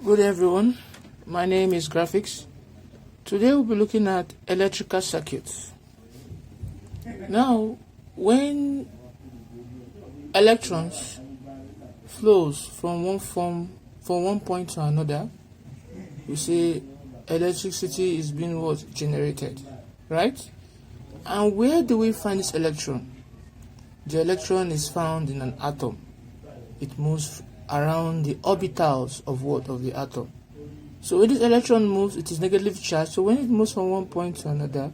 Good everyone, my name is Graphics. Today we'll be looking at electrical circuits. Now, when electrons flows from one point to another, we say electricity is being generated, right? And where do we find this electron? The electron is found in an atom. It moves around the orbitals of the atom. So when this electron moves, it is negatively charged. So when it moves from one point to another,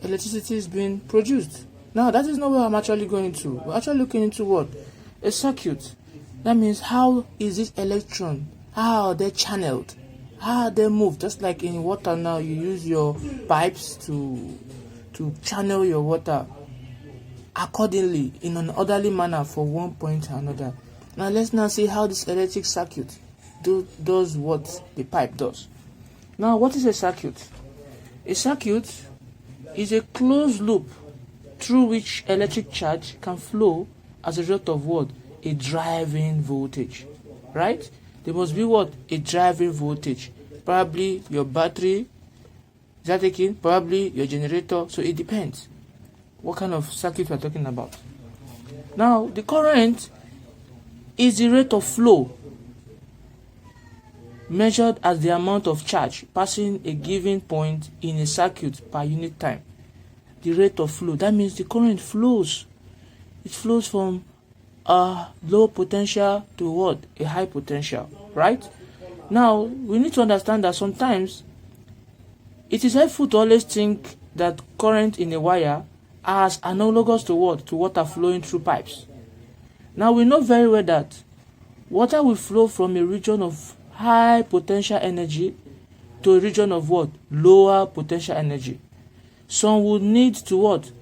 electricity is being produced. Now that is not what I'm actually going to. We're actually looking into what? A circuit. That means how is this electron? How are they channeled? How are they moved? Just like in water now, you use your pipes to channel your water accordingly in an orderly manner from one point to another. Now let's now see how this electric circuit does what the pipe does. Now what is a circuit? A circuit is a closed loop through which electric charge can flow as a result of what? A driving voltage. Right? There must be what? A driving voltage. Probably your battery, is that taking? Probably your generator. So it depends what kind of circuit we're talking about. Now the current is the rate of flow measured as the amount of charge passing a given point in a circuit per unit time. The rate of flow, that means the current flows. It flows from a low potential to what? A high potential, right? Now, we need to understand that sometimes it is helpful to always think that current in a wire as analogous to what? To water flowing through pipes. Now we know very well that water will flow from a region of high potential energy to a region of what? Lower potential energy. Some will need to what?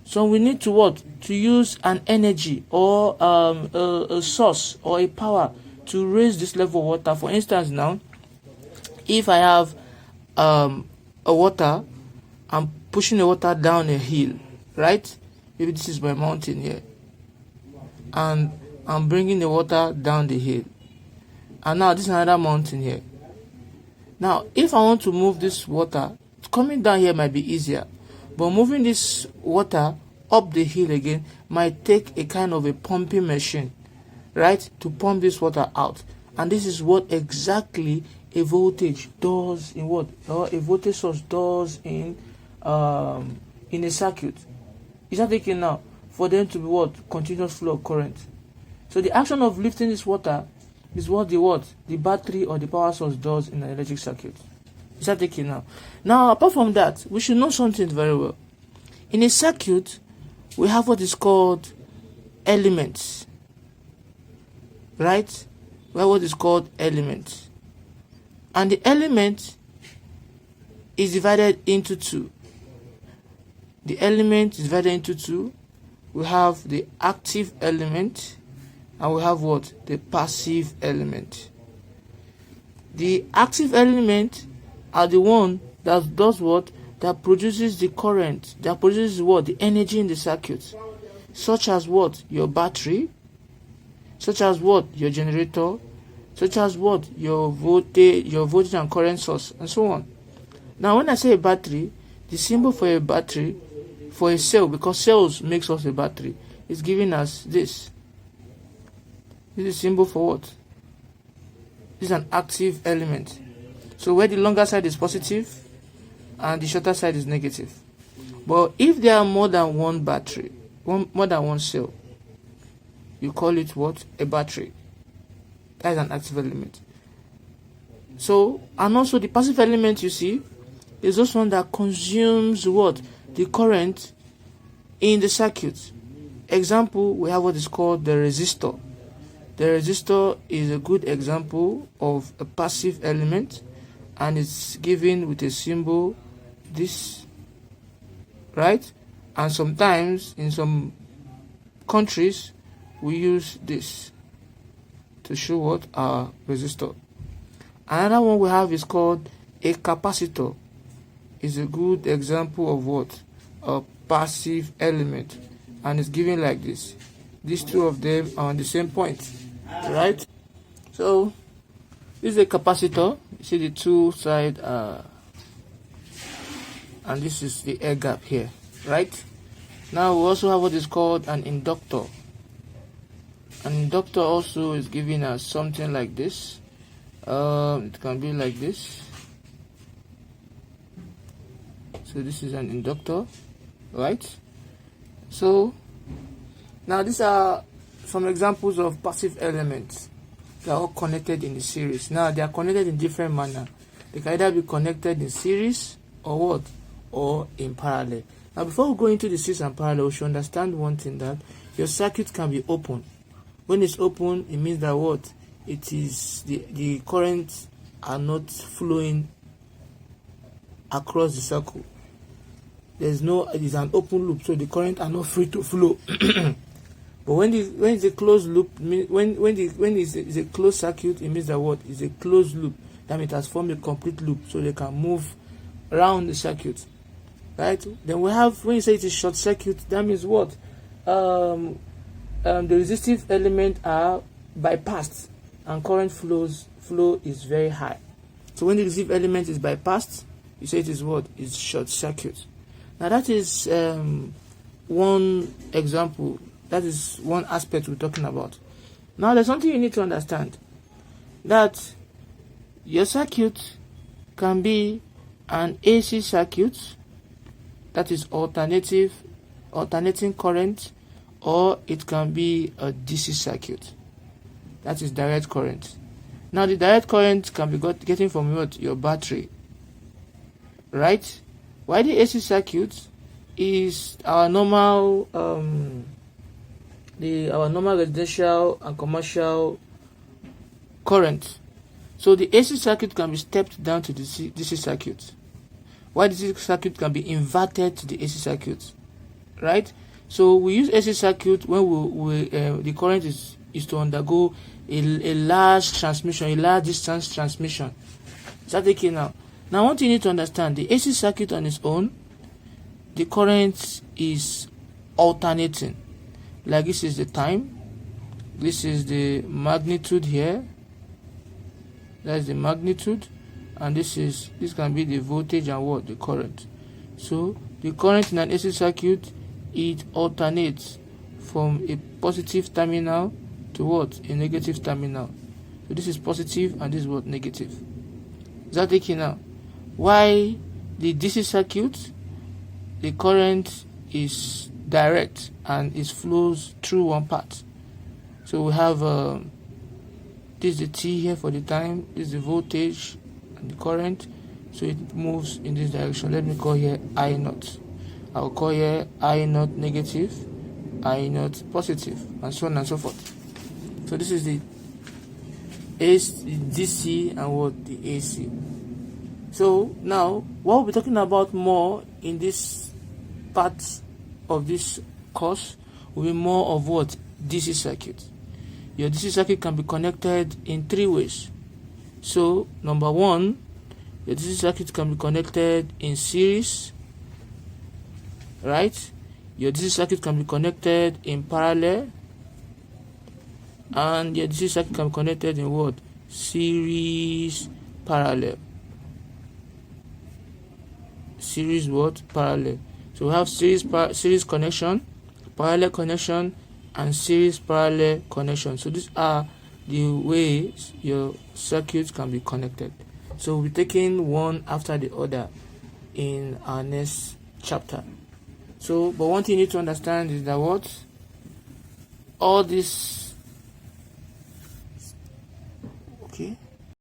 Some will need to what? To use an energy or a source or a power to raise this level of water. For instance, now, if I have a water, I'm pushing the water down a hill, right? Maybe this is my mountain here. And I'm bringing the water down the hill. And now this is another mountain here. Now, if I want to move this water, coming down here might be easier. But moving this water up the hill again might take a kind of a pumping machine, right? To pump this water out. And this is what exactly a voltage does in what? Or a voltage source does in a circuit. Is that taken now? For them to be what? Continuous flow of current. So the action of lifting this water is what the battery or the power source does in an electric circuit. Is that taken now? Now, apart from that, we should know something very well. In a circuit, we have what is called elements. Right? We have what is called elements. And the element is divided into two. The element is divided into two. We have the active element and we have what? The passive element. The active element are the one that does what? That produces the current, that produces what? The energy in the circuit. Such as what? Your battery, such as what? Your generator, such as what? Your voltage and current source, and so on. Now when I say a battery, the symbol for a battery, for a cell, because cells makes us a battery, is giving us this. This is symbol for what? This is an active element. So where the longer side is positive and the shorter side is negative. But if there are more than one battery, more than one cell, you call it what? A battery. That is an active element. So, and also the passive element, you see, is this one that consumes what? The current in the circuit. Example, we have what is called the resistor. The resistor is a good example of a passive element, and it's given with a symbol this, right? And sometimes in some countries we use this to show what? Our resistor. Another one we have is called a capacitor. Is a good example of what? A passive element, and it's given like this. These two of them are on the same point, right? So This is a capacitor. You see the two side, and this is the air gap here, right? Now we also have what is called an inductor. An inductor also is giving us something like this. It can be like this. So this is an inductor, right? So now these are some examples of passive elements. They are all connected in the series. Now they are connected in different manner. They can either be connected in series or what? Or in parallel. Now before we go into the series and parallel, we should understand one thing, that your circuit can be open. When it's open, it means that what? It is the currents are not flowing across the circle. It is an open loop, so the current are not free to flow. But when it's a closed loop, when it's a closed circuit, it means that what? It's a closed loop. That means it has formed a complete loop, so they can move around the circuit, right? Then we have, when you say it is short circuit, that means what? The resistive element are bypassed and current flow is very high. So when the resistive element is bypassed, you say it is what? It's short circuit. Now that is one example. That is one aspect we're talking about. Now there's something you need to understand, that your circuit can be an AC circuit, that is alternating current, or it can be a DC circuit, that is direct current. Now the direct current can be getting from what? Your battery, right? While the AC circuit is our normal residential and commercial current. So the AC circuit can be stepped down to the DC circuit, while the DC circuit can be inverted to the AC circuit, right? So we use AC circuit when the current is to undergo a large transmission, a large distance transmission. Is that okay now? Now what you need to understand, the AC circuit on its own, the current is alternating. Like this is the time, this is the magnitude here, that's the magnitude, and this can be the voltage and what? The current. So the current in an AC circuit, it alternates from a positive terminal to what? A negative terminal. So this is positive and this is what? Negative. Is that okay now? Why the DC circuit, the current is direct and it flows through one part. So we have this is the T here for the time, this is the voltage and the current, so it moves in this direction. Let me call here I naught. I'll call here I naught negative, I naught positive, and so on and so forth. So this is the DC and what? The AC. So now what we'll be talking about more in this part of this course will be more of what? DC circuit. Your DC circuit can be connected in three ways. So number one, your DC circuit can be connected in series, right? Your DC circuit can be connected in parallel, and your DC circuit can be connected in what? Series parallel. Series what? Parallel. So we have series connection, parallel connection, and series parallel connection. So these are the ways your circuits can be connected. So we'll be taking one after the other in our next chapter. So, but one thing you need to understand is that what? All these